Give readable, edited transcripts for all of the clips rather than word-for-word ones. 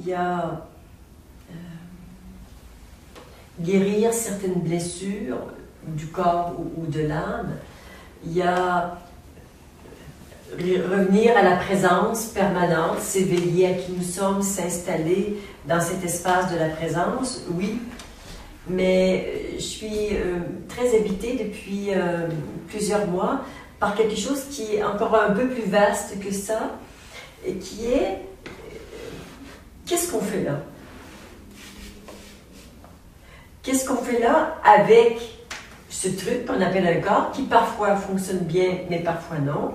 il y a guérir certaines blessures du corps ou de l'âme. Il y a revenir à la présence permanente, s'éveiller à qui nous sommes, s'installer dans cet espace de la présence, oui. Mais je suis très habitée depuis plusieurs mois par quelque chose qui est encore un peu plus vaste que ça, et qui est qu'est-ce qu'on fait là? Qu'est-ce qu'on fait là avec ce truc qu'on appelle un corps, qui parfois fonctionne bien, mais parfois non.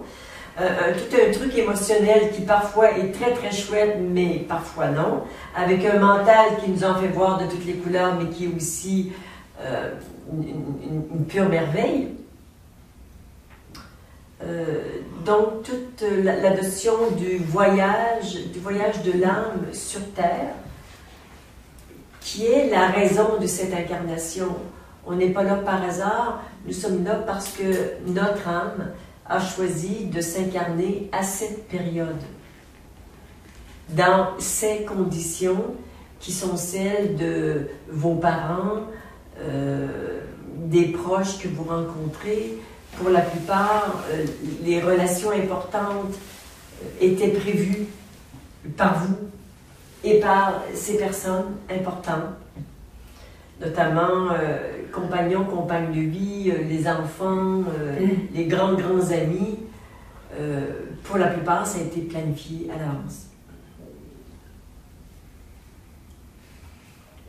Tout un truc émotionnel qui parfois est très très chouette, mais parfois non. Avec un mental qui nous en fait voir de toutes les couleurs, mais qui est aussi une pure merveille. Donc toute la notion du voyage de l'âme sur Terre, qui est la raison de cette incarnation. On n'est pas là par hasard, nous sommes là parce que notre âme a choisi de s'incarner à cette période, dans ces conditions qui sont celles de vos parents, des proches que vous rencontrez. Pour la plupart, les relations importantes étaient prévues par vous et par ces personnes importantes, notamment compagnons, compagnes de vie, les enfants, les grands amis. Pour la plupart, ça a été planifié à l'avance.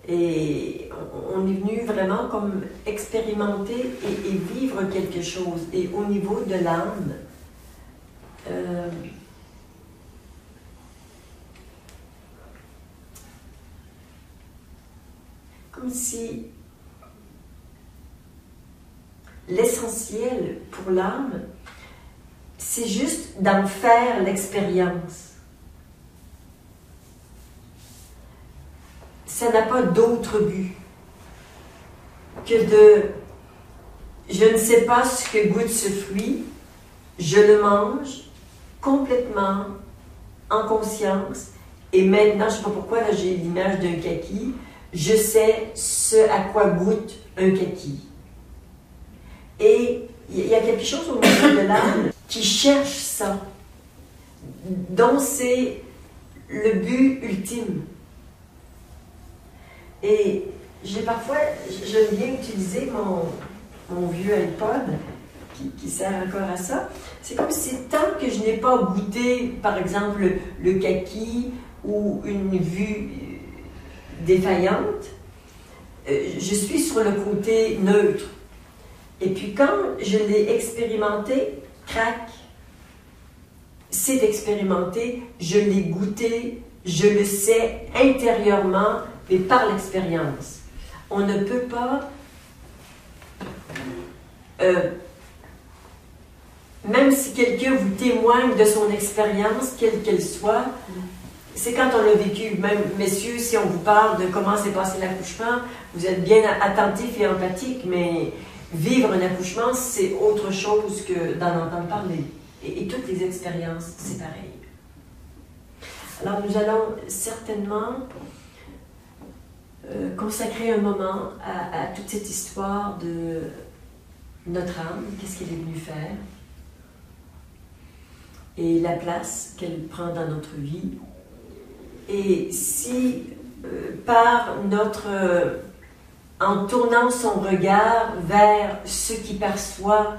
Et on est venu vraiment comme expérimenter et vivre quelque chose. Et au niveau de l'âme, comme si l'essentiel pour l'âme, c'est juste d'en faire l'expérience. Ça n'a pas d'autre but que de « je ne sais pas ce que goûte ce fruit, je le mange complètement en conscience et maintenant, je ne sais pas pourquoi, là j'ai l'image d'un kaki, je sais ce à quoi goûte un kaki. » Et il y a quelque chose au niveau de l'âme qui cherche ça, dont c'est le but ultime. Et j'aime bien utiliser mon vieux iPod qui sert encore à ça. C'est comme si tant que je n'ai pas goûté, par exemple, le kaki ou une vue défaillante, je suis sur le côté neutre. Et puis quand je l'ai expérimenté, crac, c'est expérimenté, je l'ai goûté, je le sais intérieurement, mais par l'expérience. On ne peut pas, même si quelqu'un vous témoigne de son expérience, quelle qu'elle soit, c'est quand on l'a vécu. Même, messieurs, si on vous parle de comment s'est passé l'accouchement, vous êtes bien attentifs et empathiques, mais vivre un accouchement, c'est autre chose que d'en entendre parler. Et toutes les expériences, c'est pareil. Alors, nous allons certainement consacrer un moment à toute cette histoire de notre âme, qu'est-ce qu'elle est venue faire, et la place qu'elle prend dans notre vie. Et si, en tournant son regard vers ce qui perçoit,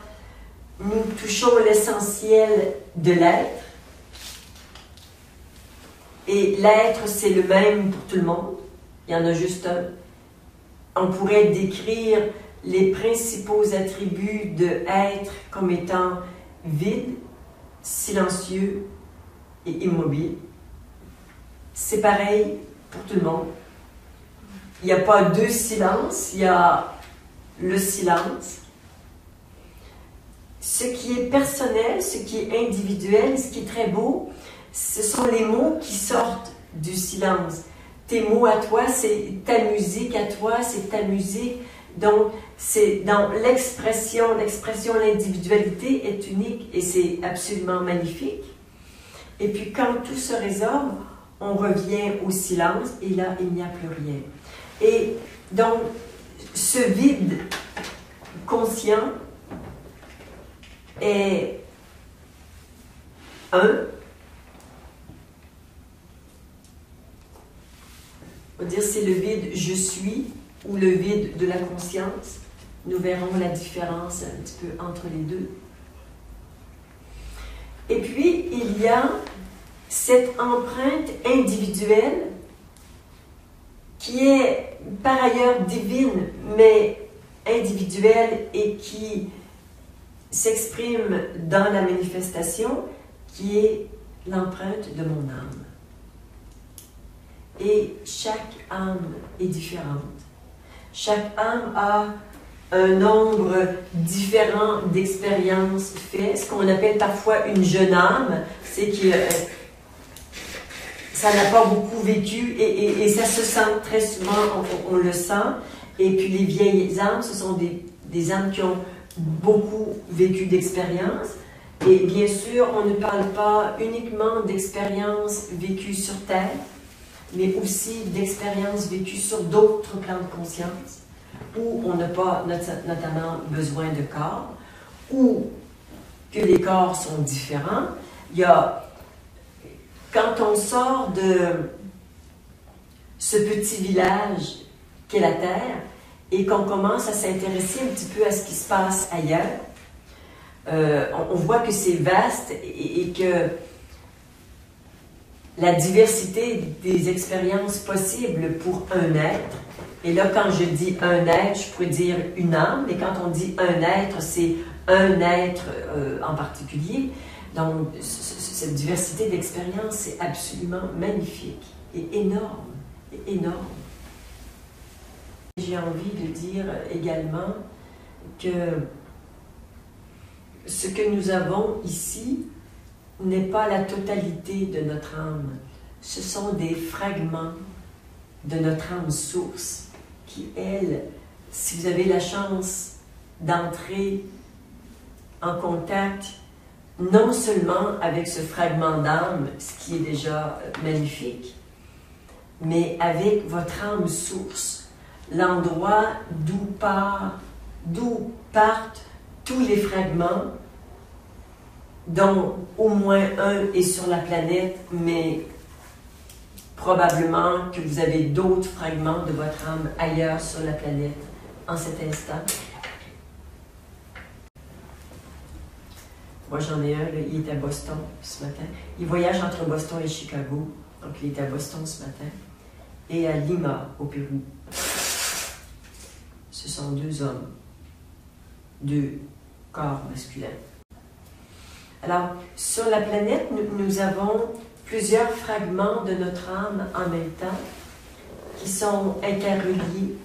nous touchons l'essentiel de l'être, et l'être, c'est le même pour tout le monde, il y en a juste un. On pourrait décrire les principaux attributs de être comme étant vide, silencieux et immobile. C'est pareil pour tout le monde. Il n'y a pas deux silences, il y a le silence. Ce qui est personnel, ce qui est individuel, ce qui est très beau, ce sont les mots qui sortent du silence. Tes mots à toi, c'est ta musique à toi, c'est ta musique. Donc, c'est dans l'expression, l'individualité est unique et c'est absolument magnifique. Et puis, quand tout se résorbe, on revient au silence et là, il n'y a plus rien. Et donc, ce vide conscient est un. On va dire c'est le vide je suis ou le vide de la conscience. Nous verrons la différence un petit peu entre les deux. Et puis, il y a cette empreinte individuelle qui est par ailleurs divine, mais individuelle et qui s'exprime dans la manifestation, qui est l'empreinte de mon âme. Et chaque âme est différente. Chaque âme a un nombre différent d'expériences faites, ce qu'on appelle parfois une jeune âme, c'est que ça n'a pas beaucoup vécu et ça se sent très souvent, on le sent. Et puis les vieilles âmes, ce sont des âmes qui ont beaucoup vécu d'expériences. Et bien sûr, on ne parle pas uniquement d'expériences vécues sur Terre, mais aussi d'expériences vécues sur d'autres plans de conscience, où on n'a pas notamment besoin de corps, ou que les corps sont différents. Il y a, quand on sort de ce petit village qu'est la Terre, et qu'on commence à s'intéresser un petit peu à ce qui se passe ailleurs, on voit que c'est vaste et que la diversité des expériences possibles pour un être, et là quand je dis un être, je pourrais dire une âme, mais quand on dit un être, c'est un être en particulier. Donc cette diversité d'expériences, c'est absolument magnifique et énorme, énorme. J'ai envie de dire également que ce que nous avons ici n'est pas la totalité de notre âme. Ce sont des fragments de notre âme source qui, elle, si vous avez la chance d'entrer en contact non seulement avec ce fragment d'âme, ce qui est déjà magnifique, mais avec votre âme source, l'endroit d'où partent tous les fragments, dont au moins un est sur la planète, mais probablement que vous avez d'autres fragments de votre âme ailleurs sur la planète en cet instant. Moi, j'en ai un, là, il est à Boston ce matin. Il voyage entre Boston et Chicago, donc il est à Boston ce matin, et à Lima, au Pérou. Ce sont deux hommes, deux corps masculins. Alors, sur la planète, nous avons plusieurs fragments de notre âme en même temps qui sont interreliés.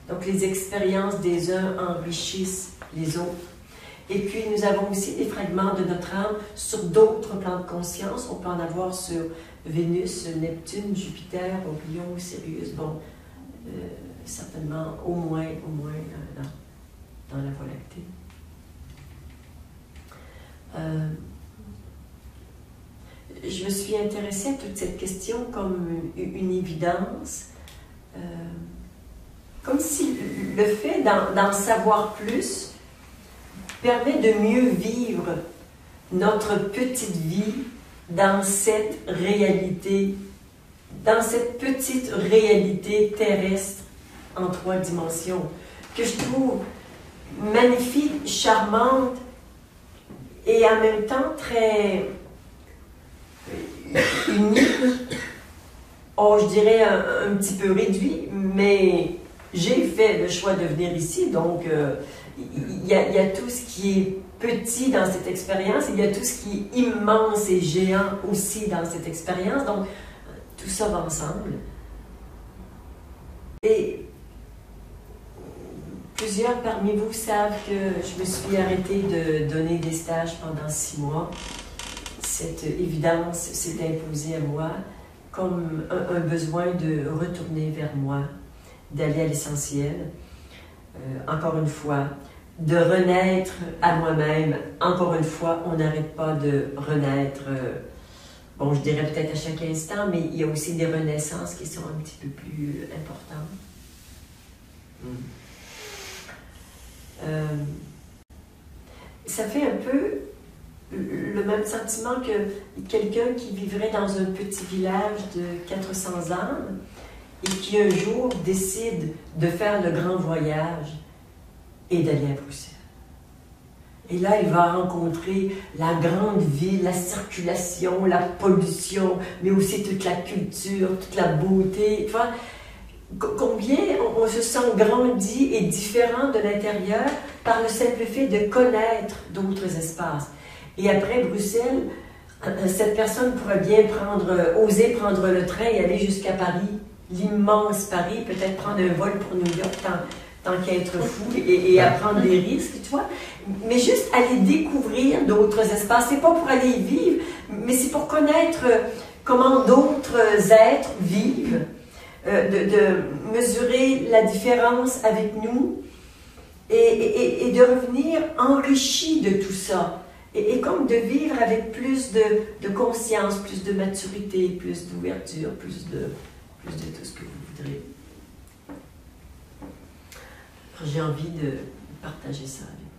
Donc, les expériences des uns enrichissent les autres. Et puis, nous avons aussi des fragments de notre âme sur d'autres plans de conscience. On peut en avoir sur Vénus, Neptune, Jupiter, Orion, Sirius. Bon, certainement au moins dans la Voie lactée. Je me suis intéressée à toute cette question comme une évidence, comme si le fait d'en savoir plus permet de mieux vivre notre petite vie dans cette réalité, dans cette petite réalité terrestre en 3 dimensions, que je trouve magnifique, charmante et en même temps très unique. Oh, je dirais un petit peu réduit, mais j'ai fait le choix de venir ici, donc il y a tout ce qui est petit dans cette expérience, il y a tout ce qui est immense et géant aussi dans cette expérience, donc tout ça va ensemble. Et plusieurs parmi vous savent que je me suis arrêtée de donner des stages pendant 6 mois. Cette évidence s'est imposée à moi comme un besoin de retourner vers moi, d'aller à l'essentiel, encore une fois, de renaître à moi-même. Encore une fois, on n'arrête pas de renaître bon, je dirais peut-être à chaque instant, mais il y a aussi des renaissances qui sont un petit peu plus importantes. Ça fait un peu le même sentiment que quelqu'un qui vivrait dans un petit village de 400 âmes et qui un jour décide de faire le grand voyage et d'aller à Bruxelles. Et là, il va rencontrer la grande ville, la circulation, la pollution, mais aussi toute la culture, toute la beauté. Tu vois, combien on se sent grandi et différent de l'intérieur par le simple fait de connaître d'autres espaces. Et après Bruxelles, cette personne pourrait bien oser prendre le train et aller jusqu'à Paris, l'immense Paris, peut-être prendre un vol pour New York tant qu'à être fou et à prendre des risques, tu vois. Mais juste aller découvrir d'autres espaces, c'est pas pour aller y vivre, mais c'est pour connaître comment d'autres êtres vivent, de mesurer la différence avec nous et de revenir enrichi de tout ça. Et comme de vivre avec plus de conscience, plus de maturité, plus d'ouverture, plus de tout ce que vous voudrez. J'ai envie de partager ça avec vous.